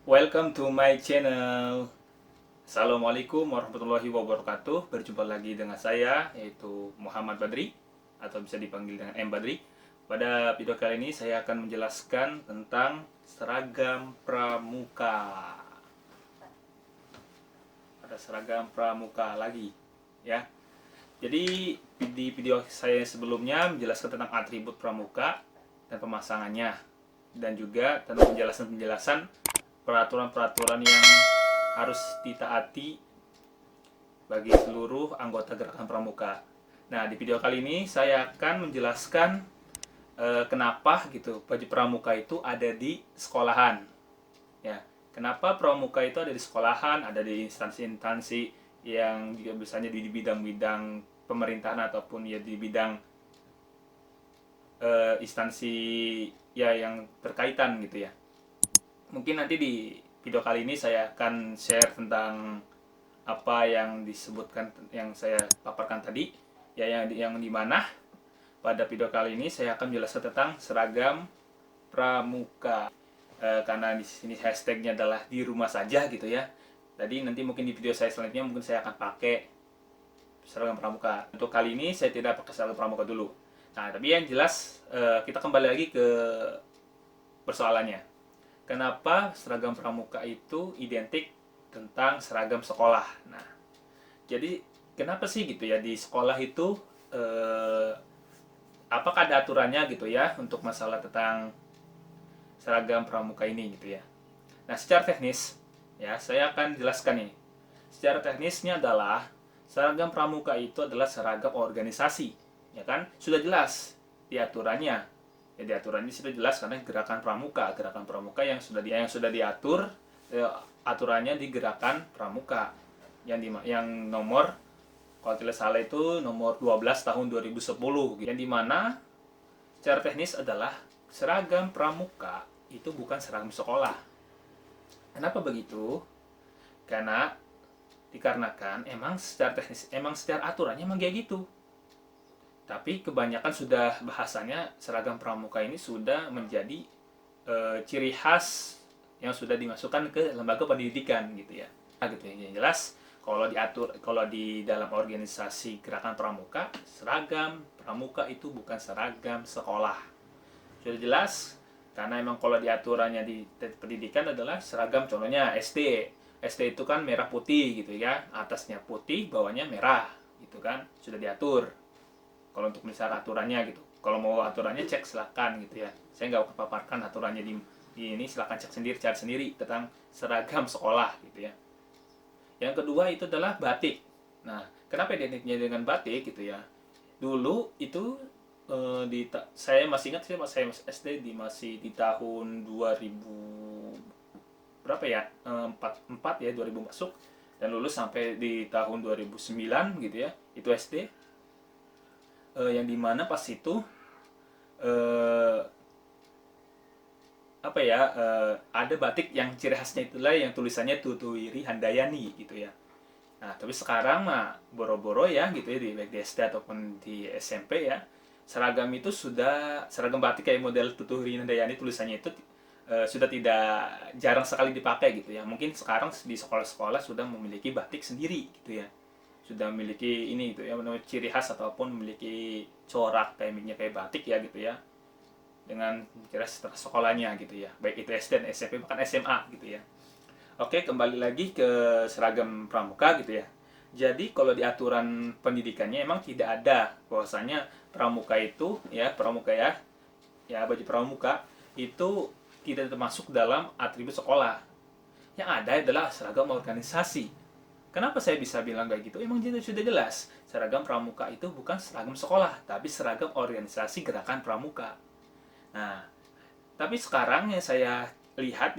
Welcome to my channel. Assalamualaikum warahmatullahi wabarakatuh. Berjumpa lagi dengan saya, yaitu Muhammad Badri, atau bisa dipanggil dengan M Badri. Pada video kali ini saya akan menjelaskan tentang seragam pramuka. Ada seragam pramuka lagi, ya. Jadi di video saya sebelumnya menjelaskan tentang atribut pramuka dan pemasangannya, dan juga tentang penjelasan-penjelasan peraturan-peraturan yang harus ditaati bagi seluruh anggota gerakan pramuka. Nah, di video kali ini saya akan menjelaskan kenapa gitu baju pramuka itu ada di sekolahan. Ya, kenapa pramuka itu ada di sekolahan, ada di instansi-instansi yang juga biasanya di bidang-bidang pemerintahan ataupun ya di bidang instansi ya yang berkaitan gitu ya. Mungkin nanti di video kali ini saya akan share tentang apa yang disebutkan yang saya paparkan tadi, ya yang dimana pada video kali ini saya akan menjelaskan tentang seragam pramuka. Karena di sini hashtagnya adalah di rumah saja gitu ya. Jadi nanti mungkin di video saya selanjutnya mungkin saya akan pakai seragam pramuka. Untuk kali ini saya tidak pakai seragam pramuka dulu. Nah, tapi yang jelas kita kembali lagi ke persoalannya. Kenapa seragam pramuka itu identik tentang seragam sekolah? Nah, jadi kenapa sih gitu ya di sekolah itu apakah ada aturannya gitu ya untuk masalah tentang seragam pramuka ini gitu ya? Nah, secara teknis ya saya akan jelaskan nih. Secara teknisnya adalah seragam pramuka itu adalah seragam organisasi, ya kan? Sudah jelas di aturannya. Ya, di aturannya sudah jelas karena gerakan pramuka yang sudah diatur aturannya di gerakan pramuka yang nomor kalau tidak salah itu nomor 12 tahun 2010 yang dimana secara teknis adalah seragam pramuka itu bukan seragam sekolah. Kenapa begitu? Karena dikarenakan emang secara teknis secara aturannya emang kayak gitu. Tapi kebanyakan sudah bahasanya seragam pramuka ini sudah menjadi ciri khas yang sudah dimasukkan ke lembaga pendidikan gitu ya. Nah, gitu ya. Yang jelas kalau di dalam organisasi gerakan pramuka, seragam pramuka itu bukan seragam sekolah. Sudah jelas karena emang kalau di aturannya di pendidikan adalah seragam contohnya SD. SD itu kan merah putih gitu ya. Atasnya putih, bawahnya merah gitu kan. Sudah diatur kalau untuk misalnya aturannya gitu. Kalau mau aturannya cek silakan gitu ya. Saya nggak paparkan aturannya di ini, silakan cek sendiri, cari sendiri tentang seragam sekolah gitu ya. Yang kedua itu adalah batik. Nah, kenapa identiknya dengan batik gitu ya? Dulu itu saya masih ingat sih pas saya masih SD masih di tahun 2000 berapa ya? 4 ya 2000 masuk dan lulus sampai di tahun 2009 gitu ya. Itu SD. Yang dimana pas itu eh, apa ya ada batik yang ciri khasnya itulah yang tulisannya Tutuwiri Handayani gitu ya. Nah, tapi sekarang mah boro-boro ya gitu ya di baik di SD ataupun di SMP ya. Seragam batik kayak model Tutuwiri Handayani tulisannya itu sudah tidak jarang sekali dipakai gitu ya. Mungkin sekarang di sekolah-sekolah sudah memiliki batik sendiri gitu ya. Sudah memiliki ini gitu ya, ciri khas ataupun memiliki corak kayak batik ya gitu ya dengan kira sekolahnya gitu ya, baik itu SD dan SMP bahkan SMA gitu ya. Oke, kembali lagi ke seragam pramuka gitu ya. Jadi kalau di aturan pendidikannya emang tidak ada bahwasanya pramuka ya baju pramuka itu tidak termasuk dalam atribut sekolah. Yang ada adalah seragam organisasi. Kenapa saya bisa bilang kayak gitu? Emang sudah jelas, seragam pramuka itu bukan seragam sekolah, tapi seragam organisasi gerakan pramuka. Nah, tapi sekarang yang saya lihat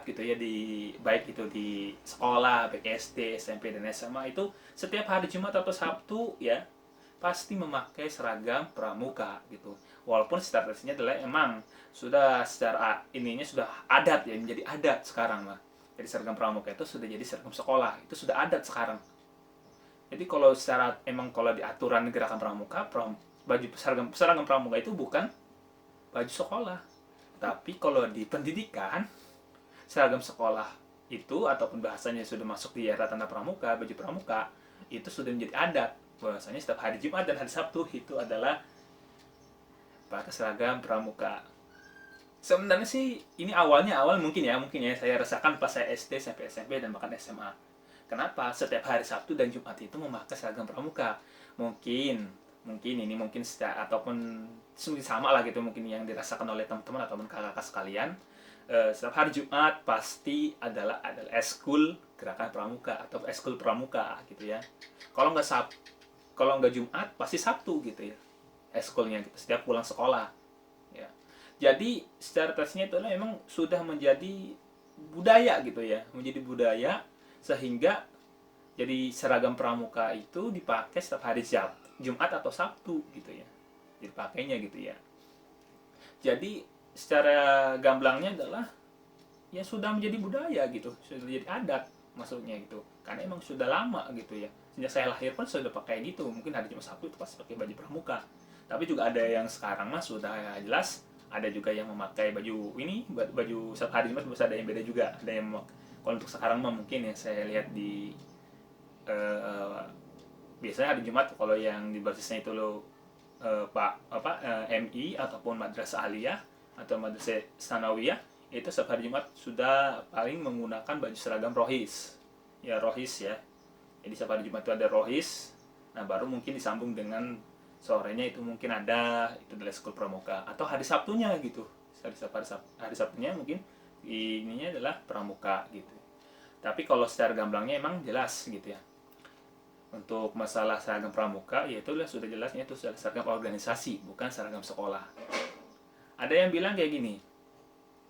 gitu ya di baik itu di sekolah, baik SD, SMP dan SMA itu setiap hari Jumat atau Sabtu ya pasti memakai seragam pramuka gitu. Walaupun statusnya adalah emang sudah secara ininya sudah adat ya menjadi adat sekarang lah. Jadi seragam pramuka itu sudah jadi seragam sekolah, itu sudah adat sekarang. Jadi kalau di aturan gerakan pramuka, baju seragam pramuka itu bukan baju sekolah. Tapi kalau di pendidikan, seragam sekolah itu ataupun bahasanya sudah masuk di era tanda pramuka, baju pramuka itu sudah menjadi adat. Bahwasanya setiap hari Jumat dan hari Sabtu itu adalah pakai seragam pramuka. Sebenarnya sih ini awal mungkin ya saya rasakan pas saya SD sampai SMP dan bahkan SMA. Kenapa setiap hari Sabtu dan Jumat itu memakai seragam pramuka? Mungkin secara ataupun mungkin sama lah gitu mungkin yang dirasakan oleh teman-teman ataupun kakak-kakak sekalian. Setiap hari Jumat pasti adalah eskul gerakan pramuka atau eskul pramuka gitu ya. Kalau nggak kalau nggak Jumat pasti Sabtu gitu ya eskulnya gitu setiap pulang sekolah ya. Jadi secara tesnya itu memang sudah menjadi budaya gitu ya, menjadi budaya sehingga jadi seragam pramuka itu dipakai setiap hari Jumat atau Sabtu gitu ya. Dipakainya gitu ya. Jadi secara gamblangnya adalah ya sudah menjadi budaya gitu, sudah menjadi adat maksudnya gitu. Karena emang sudah lama gitu ya. Sejak saya lahir pun sudah pakai gitu. Mungkin hari Jumat Sabtu itu pasti pakai baju pramuka. Tapi juga ada yang sekarang mah sudah ya jelas ada juga yang memakai baju setiap hari Jumat, bisa ada yang beda juga. Ada yang kalau untuk sekarang mah mungkin ya saya lihat di biasanya hari Jumat kalau yang di basisnya itu lo MI ataupun madrasah aliyah atau madrasah sanawiyah itu setiap hari Jumat sudah paling menggunakan baju seragam rohis ya. Jadi setiap hari Jumat itu ada rohis. Nah baru mungkin disambung dengan sorenya itu mungkin ada itu adalah sekolah pramuka atau hari Sabtunya gitu. Hari Sabtunya mungkin ininya adalah pramuka gitu. Tapi kalau secara gamblangnya emang jelas gitu ya. Untuk masalah seragam pramuka yaitu sudah jelasnya itu seragam organisasi bukan seragam sekolah. Ada yang bilang kayak gini,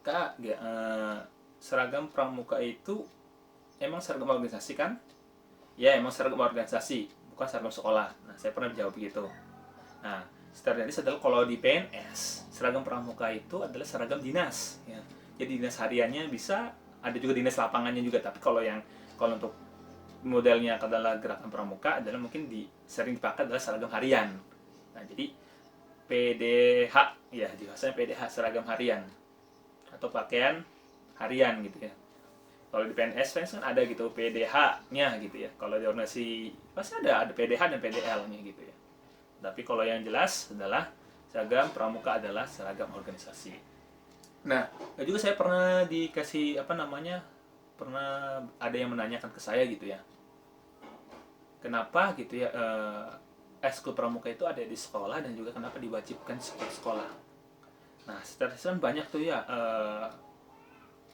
Kak, seragam pramuka itu emang seragam organisasi kan? Ya emang seragam organisasi bukan seragam sekolah. Nah saya pernah jawab begitu. Nah setelah itu adalah kalau di PNS seragam pramuka itu adalah seragam dinas ya. Jadi dinas hariannya bisa, ada juga dinas lapangannya juga. Tapi kalau untuk modelnya adalah gerakan pramuka adalah mungkin sering dipakai adalah seragam harian. Nah jadi PDH ya bahasanya PDH seragam harian atau pakaian harian gitu ya. Kalau di PNS kan ada gitu PDH-nya gitu ya. Kalau di organisasi pasti ada PDH dan PDL-nya gitu ya. Tapi kalau yang jelas adalah seragam pramuka adalah seragam organisasi. Nah, juga saya pernah dikasih pernah ada yang menanyakan ke saya gitu ya. Kenapa gitu ya eskul pramuka itu ada di sekolah dan juga kenapa diwajibkan sekolah. Nah, setelah banyak tuh ya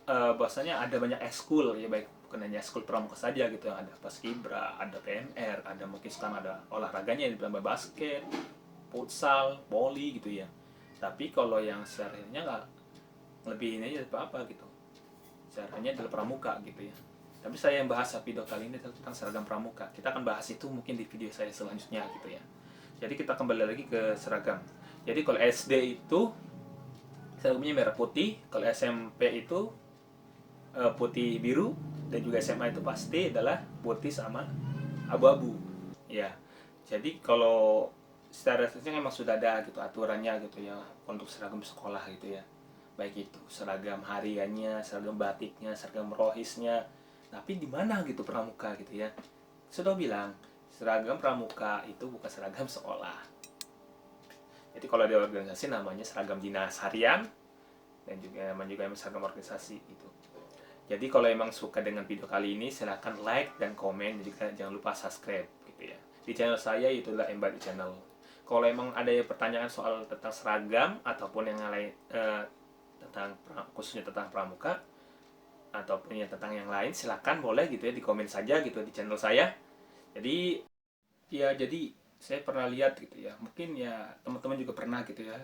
bahwasanya ada banyak eskul ya, baik bukan hanya eskul pramuka saja gitu, ada paskibra, ada PNR, ada mungkin sekarang ada olahraganya ditambah basket, futsal, voli gitu ya. Tapi kalau yang seharusnya nggak lebih ini aja apa gitu, caranya adalah pramuka gitu ya. Tapi saya yang bahas video kali ini tentang seragam pramuka. Kita akan bahas itu mungkin di video saya selanjutnya gitu ya. Jadi kita kembali lagi ke seragam. Jadi kalau SD itu seragamnya merah putih, kalau SMP itu putih biru, dan juga SMA itu pasti adalah putih sama abu-abu. Ya. Jadi kalau secara resminya memang sudah ada gitu aturannya gitu ya untuk seragam sekolah gitu ya. Baik itu seragam hariannya, seragam batiknya, seragam rohisnya. Tapi di mana gitu pramuka gitu ya. Sudah bilang, seragam pramuka itu bukan seragam sekolah. Jadi kalau di organisasi namanya seragam dinas harian dan juga namanya seragam organisasi itu. Jadi kalau emang suka dengan video kali ini silahkan like dan komen, juga jangan lupa subscribe gitu ya. Di channel saya itulah Embody Channel. Kalau emang ada pertanyaan soal tentang seragam ataupun yang lain khususnya tentang pramuka ataupun yang tentang yang lain, silakan boleh gitu ya di komen saja gitu di channel saya. Jadi saya pernah lihat gitu ya, mungkin ya teman-teman juga pernah gitu ya,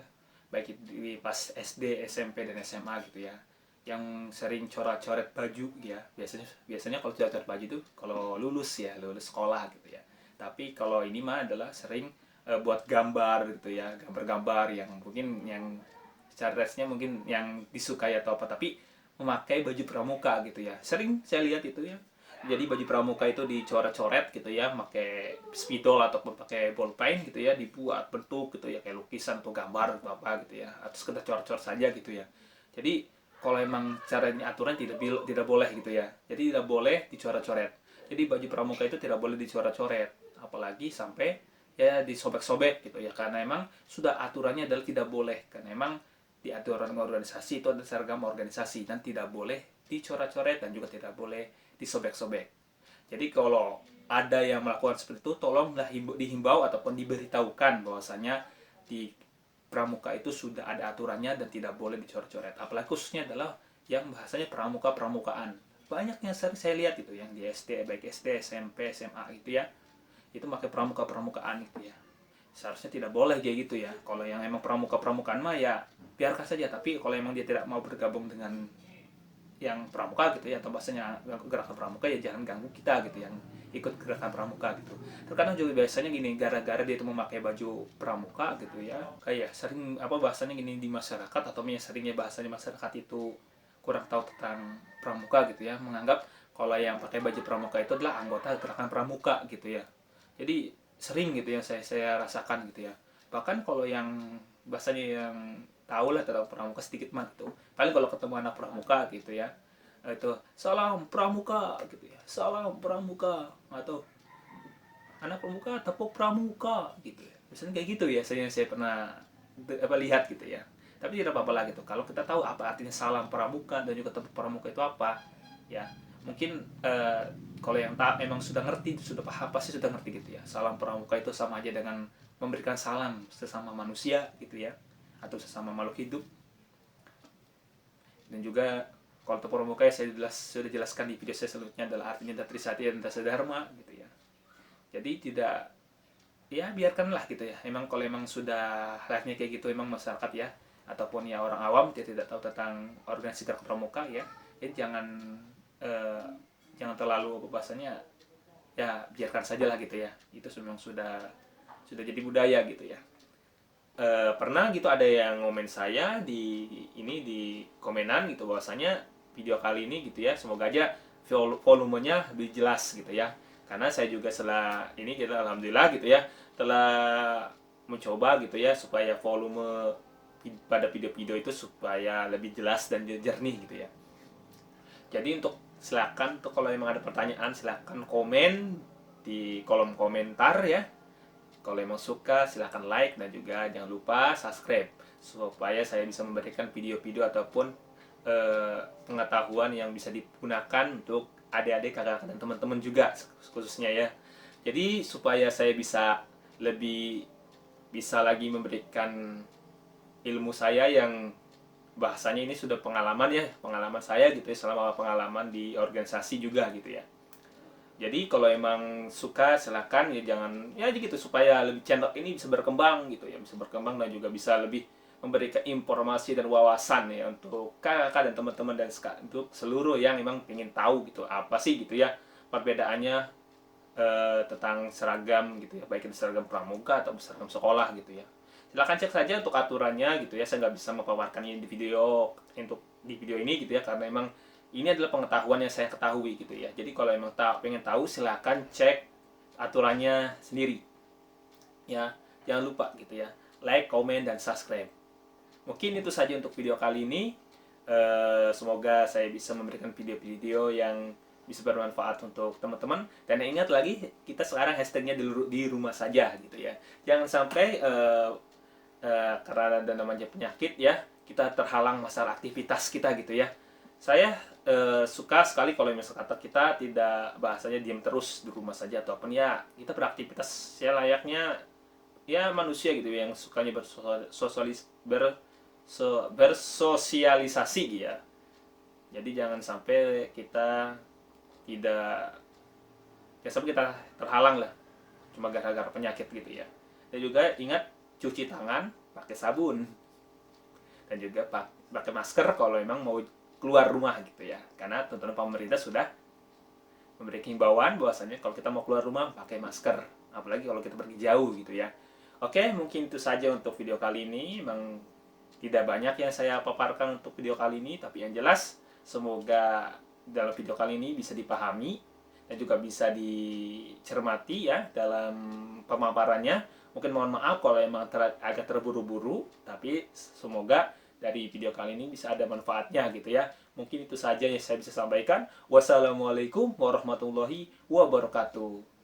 baik di pas SD, SMP dan SMA gitu ya, yang sering coret-coret baju ya. Biasanya kalau coret baju itu kalau lulus sekolah gitu ya. Tapi kalau ini mah adalah sering buat gambar gitu ya, gambar-gambar yang mungkin yang secara resnya mungkin yang disukai atau apa, tapi memakai baju pramuka gitu ya. Sering saya lihat itu ya. Jadi baju pramuka itu dicoret-coret gitu ya, pakai spidol ataupun pakai bolpen gitu ya, dibuat bentuk gitu ya, kayak lukisan atau gambar atau apa gitu ya, atau sekedar coret-coret saja gitu ya. Jadi kalau emang caranya aturan tidak boleh gitu ya. Jadi tidak boleh dicoret-coret. Jadi baju pramuka itu tidak boleh dicoret-coret, apalagi sampai ya disobek-sobek gitu ya. Karena emang sudah aturannya adalah tidak boleh. Karena emang di aturan organisasi itu ada seragam organisasi dan tidak boleh dicoret-coret dan juga tidak boleh disobek-sobek. Jadi kalau ada yang melakukan seperti itu, tolonglah dihimbau ataupun diberitahukan bahwasanya di pramuka itu sudah ada aturannya dan tidak boleh dicoret-coret. Apalagi khususnya adalah yang bahasanya pramuka-pramukaan. Banyak yang sering saya lihat itu yang di SD, baik SD, SMP, SMA gitu ya. Itu pakai pramuka-pramukaan itu ya. Seharusnya tidak boleh kayak gitu ya. Kalau yang emang pramuka-pramukaan mah ya biarkan saja. Tapi kalau emang dia tidak mau bergabung dengan yang pramuka gitu ya, atau bahasanya gerakan pramuka, ya jangan ganggu kita gitu yang ikut gerakan pramuka gitu. Terkadang juga biasanya gini, gara-gara dia itu memakai baju pramuka gitu ya, kayak sering apa bahasanya gini di masyarakat, atau seringnya bahasanya masyarakat itu kurang tahu tentang pramuka gitu ya, menganggap kalau yang pakai baju pramuka itu adalah anggota gerakan pramuka gitu ya. Jadi sering gitu yang saya rasakan gitu ya. Bahkan kalau yang bahasanya yang tahu lah tentang pramuka sedikit mah gitu, paling kalau ketemu anak pramuka gitu ya, itu salam pramuka gitu ya, salam pramuka, atau anak pramuka tepuk pramuka gitu ya, misalnya kayak gitu ya. Saya pernah lihat gitu ya. Tapi tidak apa-apa lah gitu kalau kita tahu apa artinya salam pramuka dan juga tepuk pramuka itu apa ya. Mungkin kalau yang tak emang sudah ngerti, sudah paham, pasti sudah ngerti gitu ya. Salam pramuka itu sama aja dengan memberikan salam sesama manusia gitu ya, atau sesama makhluk hidup. Dan juga kalau tepuk pramuka ya sudah jelaskan di video saya sebelumnya, adalah artinya Datrisatya dan Dasadharma gitu ya. Jadi tidak, ya biarkanlah gitu ya. Emang kalau emang sudah live-nya kayak gitu, emang masyarakat ya, ataupun ya orang awam dia tidak tahu tentang organisasi gerak pramuka ya, jangan eh, jangan terlalu bahasanya, ya biarkan saja lah gitu ya. Itu memang sudah jadi budaya gitu ya. Pernah gitu ada yang ngomen saya di komenan gitu, bahwasanya video kali ini gitu ya, semoga aja volumenya lebih jelas gitu ya. Karena saya juga setelah ini kita alhamdulillah gitu ya, telah mencoba gitu ya supaya volume pada video-video itu supaya lebih jelas dan jernih gitu ya. Jadi untuk silakan tuh, kalau memang ada pertanyaan silakan komen di kolom komentar ya. Kalau emang suka silahkan like, dan juga jangan lupa subscribe supaya saya bisa memberikan video-video ataupun pengetahuan yang bisa digunakan untuk adik-adik, kakak-kakak, dan teman-teman juga khususnya ya. Jadi supaya saya bisa lebih bisa lagi memberikan ilmu saya yang bahasanya ini sudah pengalaman saya gitu ya, selama pengalaman di organisasi juga gitu ya. Jadi kalau emang suka silakan ya, jangan ya gitu, supaya lebih channel ini bisa berkembang gitu ya, bisa berkembang dan juga bisa lebih memberikan informasi dan wawasan ya untuk kakak dan teman-teman, dan untuk seluruh yang memang ingin tahu gitu apa sih gitu ya perbedaannya tentang seragam gitu ya, baik itu seragam pramuka atau seragam sekolah gitu ya. Silakan cek saja untuk aturannya gitu ya. Saya nggak bisa memaparkannya di video ini gitu ya, karena emang ini adalah pengetahuan yang saya ketahui gitu ya. Jadi kalau emang pengen tahu silakan cek aturannya sendiri ya. Jangan lupa gitu ya, like, comment, dan subscribe. Mungkin itu saja untuk video kali ini. Semoga saya bisa memberikan video-video yang bisa bermanfaat untuk teman-teman. Dan ingat lagi, kita sekarang hashtagnya di rumah saja gitu ya. Jangan sampai karena ada namanya penyakit ya, kita terhalang masalah aktivitas kita gitu ya. Saya suka sekali kalau misalnya kata kita tidak bahasanya diam terus di rumah saja, ataupun ya kita beraktivitas ya layaknya ya manusia gitu ya, yang sukanya bersosialisasi gitu ya. Jadi jangan sampai kita tidak, ya sampai kita terhalang lah cuma gara-gara penyakit gitu ya. Dan juga ingat cuci tangan pakai sabun, dan juga pakai masker kalau memang mau keluar rumah gitu ya, karena tentunya pemerintah sudah memberikan himbauan bahwasanya kalau kita mau keluar rumah pakai masker, apalagi kalau kita pergi jauh gitu ya. Oke, mungkin itu saja untuk video kali ini. Memang tidak banyak yang saya paparkan untuk video kali ini, tapi yang jelas semoga dalam video kali ini bisa dipahami dan juga bisa dicermati ya dalam pemaparannya. Mungkin mohon maaf kalau emang agak terburu-buru, tapi semoga dari video kali ini bisa ada manfaatnya gitu ya. Mungkin itu saja yang saya bisa sampaikan. Wassalamualaikum warahmatullahi wabarakatuh.